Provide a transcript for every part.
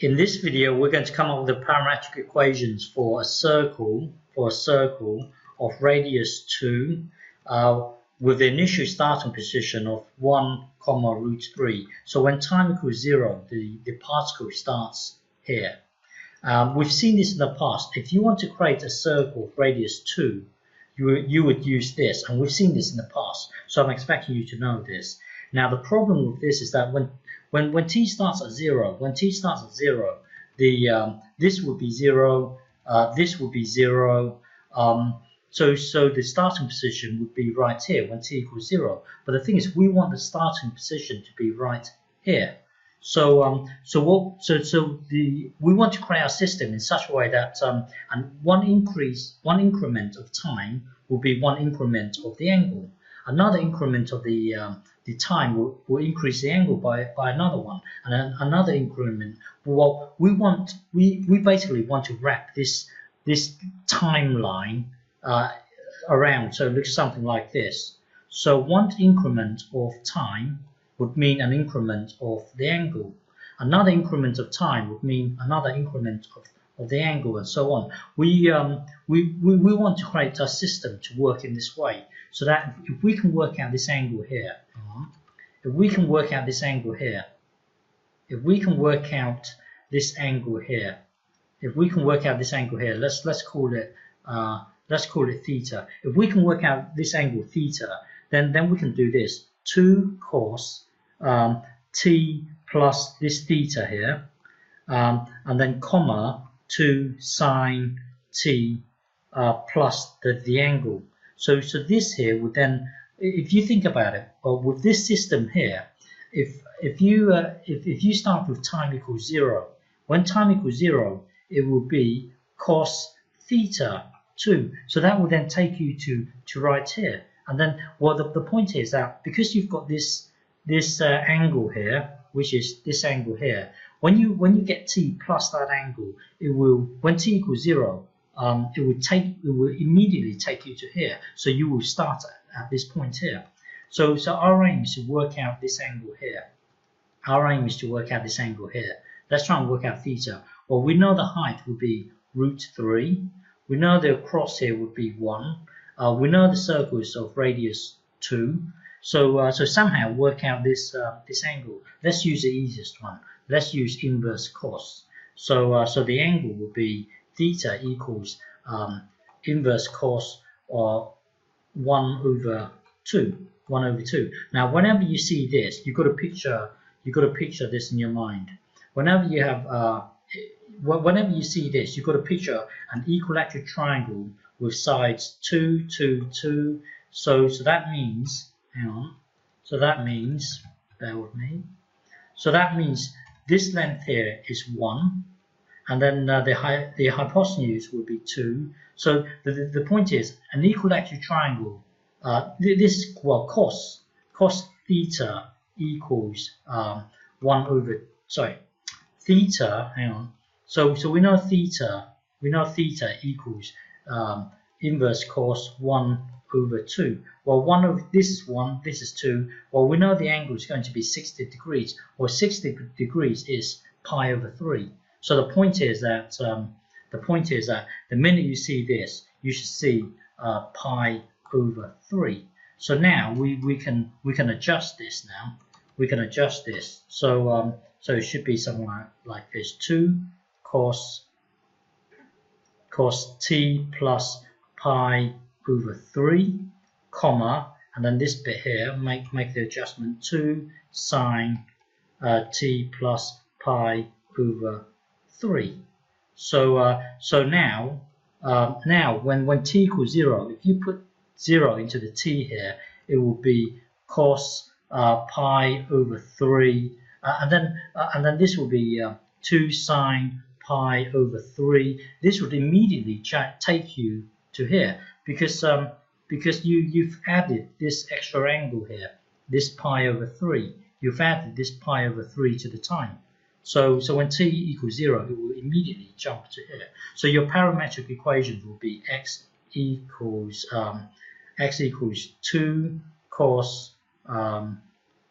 In this video, we're going to come up with the parametric equations for a circle of radius 2 with the initial starting position of 1, root 3. So when time equals 0, the particle starts here. We've seen this in the past. If you want to create a circle of radius 2, you would use this, and we've seen this in the past. So I'm expecting you to know this. Now the problem with this is that when t starts at 0, this would be 0, this would be 0. So the starting position would be right here when t equals 0. But the thing is, we want the starting position to be right here. So we want to create our system in such a way that and one increment of time will be one increment of the angle. Another increment of the time will increase the angle by another one, and then another increment. Well, we basically want to wrap this timeline around, so it looks something like this. So one increment of time would mean an increment of the angle. Another increment of time would mean another increment of the angle, and so on. We want to create a system to work in this way, so that if we can work out this angle here, let's call it theta. If we can work out this angle theta, then we can do this: 2 cos t plus this theta here, and then comma 2 sine t plus the angle. So this here would then, if you think about it, well, with this system here, if you start with time equals 0, when time equals 0, it will be cos theta 2. So that will then take you to right here. And then, well, the point is that because you've got this angle here, which is this angle here, when you get t plus that angle, it will, when t equals 0, it will immediately take you to here. So you will start at this point here. So our aim is to work out this angle here. Let's try and work out theta. Well, we know the height would be root 3. We know the across here would be 1. We know the circle is of radius 2. So somehow work out this angle. Let's use the easiest one. Let's use inverse cos. So the angle will be theta equals inverse cos, or 1 over 2. Now, whenever you see this, you've got to picture this in your mind. Whenever you see this, you've got to picture an equilateral triangle with sides 2, 2, 2. So that means, hang on. So that means, bear with me. So that means this length here is 1, and then the hypotenuse would be 2. So the point is, an equilateral triangle. Cos theta equals 1 over, theta. Hang on. So we know theta equals inverse cos 1 over 2. Well, this is 1, this is 2. Well, we know the angle is going to be 60 degrees. Well, 60 degrees is pi over 3. So the point is that the minute you see this, you should see pi over 3. So now we can adjust this now. We can adjust this. So it should be something like this: 2 cos t plus pi over 3, comma, and then this bit here, make the adjustment: 2 sine t plus pi over 3. So now when t equals 0, if you put 0 into the t here, it will be cos pi over 3, and then this will be 2 sine pi over 3. This would immediately take you to here, because you've added this extra angle here, this pi over 3. You've added this pi over 3 to the time. So when t equals 0, it will immediately jump to here. So your parametric equations will be x equals 2 cos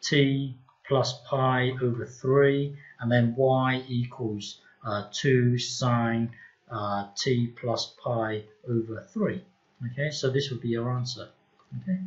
t plus pi over 3, and then y equals 2 sine t plus pi over 3. Okay, so this would be your answer. Okay.